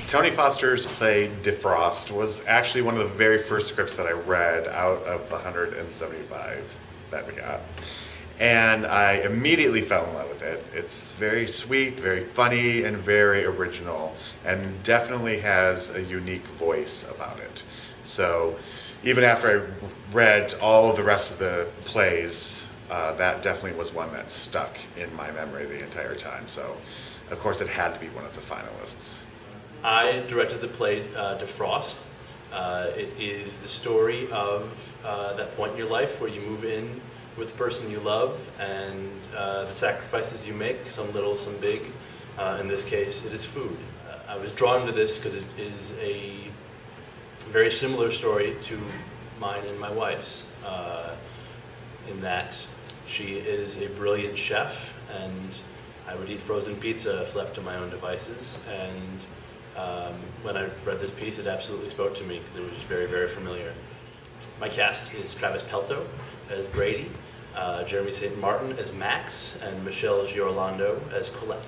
Tony Foster's play Defrost was actually one of the very first scripts that I read out of the 175 that we got. And I immediately fell in love with it. It's very sweet, very funny, and very original, and definitely has a unique voice about it. So even after I read all of the rest of the plays, that definitely was one that stuck in my memory the entire time. So of course it had to be one of the finalists. I directed the play Defrost. It is the story of that point in your life where you move in with the person you love and the sacrifices you make, some little, some big. In this case, it is food. I was drawn to this because it is a very similar story to mine and my wife's, in that she is a brilliant chef, and I would eat frozen pizza if left to my own devices. And when I read this piece, it absolutely spoke to me because it was just very, very familiar. My cast is Travis Pelto as Brady, Jeremy St. Martin as Max, and Michelle Giorlando as Colette.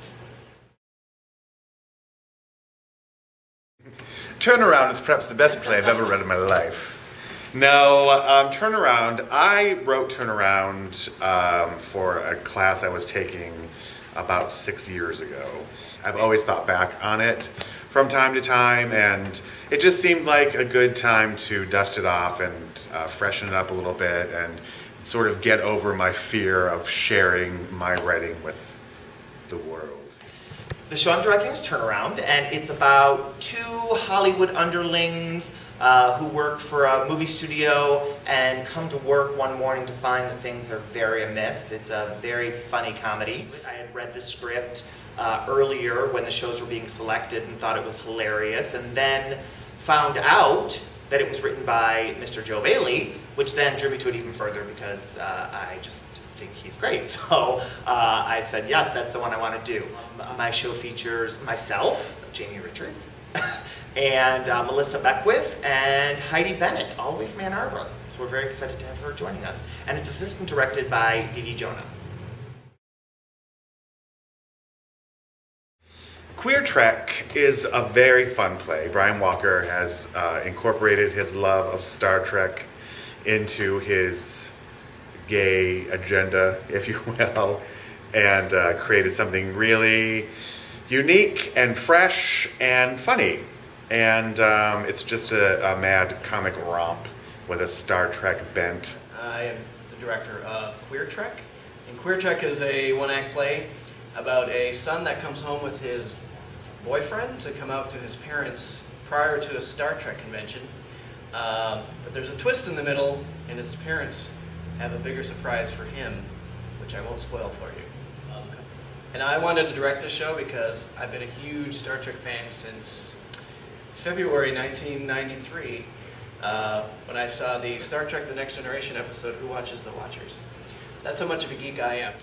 Turnaround is perhaps the best play I've ever read in my life. No, Turnaround, I wrote Turnaround for a class I was taking about 6 years ago. I've always thought back on it from time to time, and it just seemed like a good time to dust it off and freshen it up a little bit and sort of get over my fear of sharing my writing with the world. The show I'm directing is Turnaround, and it's about two Hollywood underlings who work for a movie studio and come to work one morning to find that things are very amiss. It's a very funny comedy. I had read the script earlier when the shows were being selected and thought it was hilarious, and then found out that it was written by Mr. Joe Bailey, which then drew me to it even further because I just think he's great. So I said, yes, that's the one I want to do. My show features myself, Jamie Richards, and Melissa Beckwith, and Heidi Bennett, all the way from Ann Arbor. So we're very excited to have her joining us. And it's assistant directed by Vivi Jonah. Queer Trek is a very fun play. Brian Walker has incorporated his love of Star Trek into his gay agenda, if you will, and created something really unique and fresh and funny. And it's just a mad comic romp with a Star Trek bent. I am the director of Queer Trek, and Queer Trek is a one-act play about a son that comes home with his boyfriend to come out to his parents prior to a Star Trek convention. But there's a twist in the middle, and his parents have a bigger surprise for him, which I won't spoil for you. And I wanted to direct this show because I've been a huge Star Trek fan since February 1993, when I saw the Star Trek The Next Generation episode, Who Watches the Watchers? That's how much of a geek I am.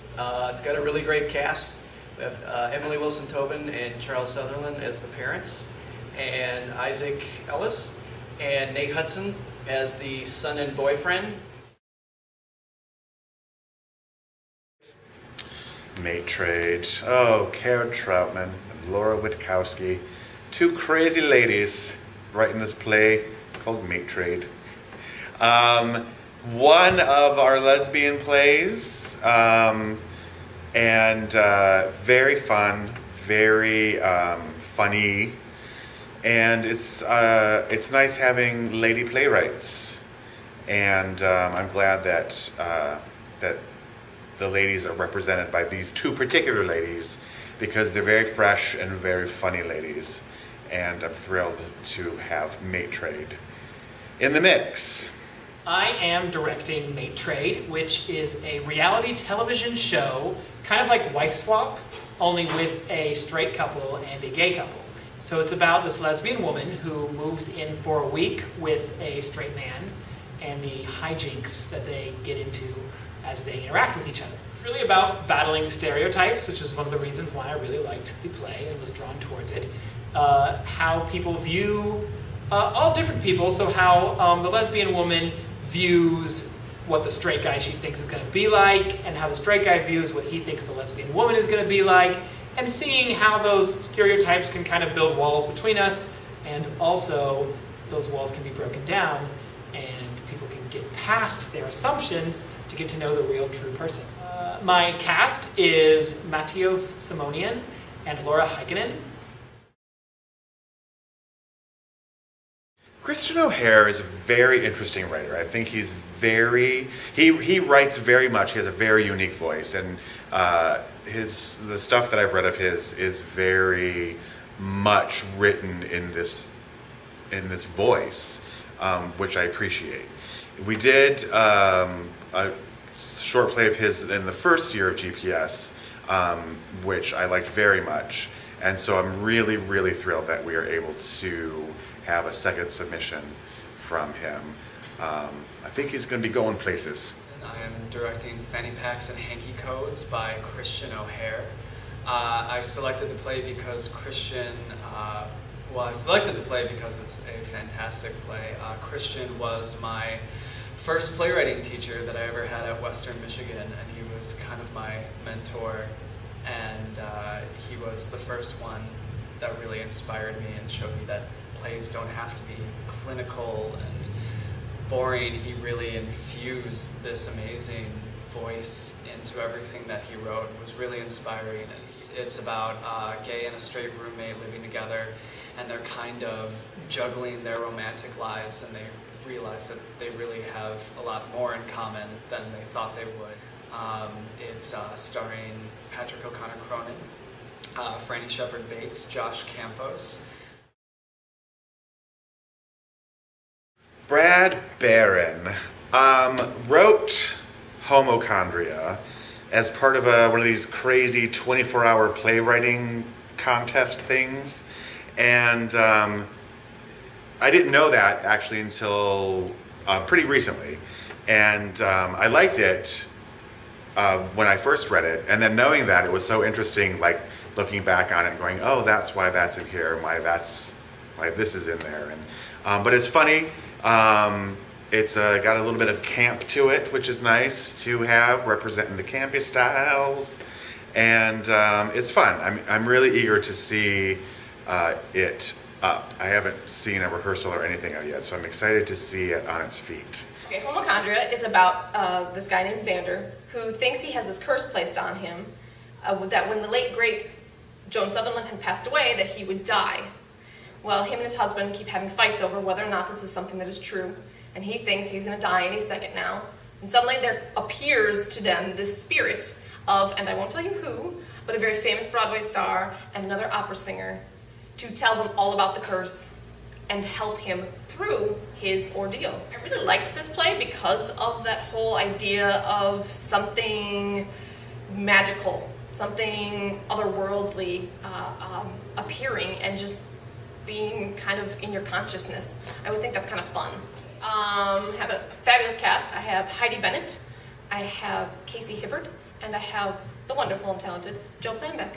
It's got a really great cast. We have Emily Wilson-Tobin and Charles Sutherland as the parents, and Isaac Ellis and Nate Hudson as the son and boyfriend. Mate Trade. Oh, Cara Trautman and Laura Witkowski. Two crazy ladies writing this play called Mate Trade. One of our lesbian plays, and very fun, very funny, and it's nice having lady playwrights, and I'm glad that that the ladies are represented by these two particular ladies because they're very fresh and very funny ladies, and I'm thrilled to have Mate Trade in the mix. I am directing Mate Trade, which is a reality television show, kind of like Wife Swap, only with a straight couple and a gay couple. So it's about this lesbian woman who moves in for a week with a straight man and the hijinks that they get into as they interact with each other. It's really about battling stereotypes, which is one of the reasons why I really liked the play and was drawn towards it. How people view, all different people, so how the lesbian woman views what the straight guy she thinks is going to be like, and how the straight guy views what he thinks the lesbian woman is going to be like, and seeing how those stereotypes can kind of build walls between us, and also those walls can be broken down and people can get past their assumptions to get to know the real true person. My cast is Matthios Simonian and Laura Heikkinen. Kristian O'Hare is a very interesting writer. I think he's he writes very much. He has a very unique voice, and the stuff that I've read of his is very much written in this voice, which I appreciate. We did a short play of his in the first year of GPS, which I liked very much, and so I'm really, really thrilled that we are able to have a second submission from him. I think he's going to be going places. I am directing Fanny Packs and Hanky Codes by Kristian O'Hare. I selected the play because I selected the play because it's a fantastic play. Kristian was my first playwriting teacher that I ever had at Western Michigan, and he was kind of my mentor, and he was the first one that really inspired me and showed me that plays don't have to be clinical and boring. He really infused this amazing voice into everything that he wrote. It was really inspiring, and it's about a gay and a straight roommate living together, and they're kind of juggling their romantic lives, and they realize that they really have a lot more in common than they thought they would. It's starring Patrick O'Connor Cronin, Franny Shepard Bates, Josh Campos. Brad Barron wrote Homochondria as part of one of these crazy 24-hour playwriting contest things, and I didn't know that actually until pretty recently, and I liked it when I first read it, and then knowing that, it was so interesting, like looking back on it and going, oh, that's why that's in here, and why this is in there, and but it's funny. It's got a little bit of camp to it, which is nice to have, representing the campy styles, and it's fun. I'm really eager to see it up. I haven't seen a rehearsal or anything out yet, so I'm excited to see it on its feet. Okay, Homochondria is about this guy named Xander who thinks he has this curse placed on him that when the late great Joan Sutherland had passed away, that he would die. Well, him and his husband keep having fights over whether or not this is something that is true, and he thinks he's going to die any second now. And suddenly there appears to them this spirit of, and I won't tell you who, but a very famous Broadway star and another opera singer, to tell them all about the curse and help him through his ordeal. I really liked this play because of that whole idea of something magical, something otherworldly appearing and just being kind of in your consciousness. I always think that's kind of fun. Have a fabulous cast. I have Heidi Bennett, I have Casey Hibbert, and I have the wonderful and talented Joe Planbeck.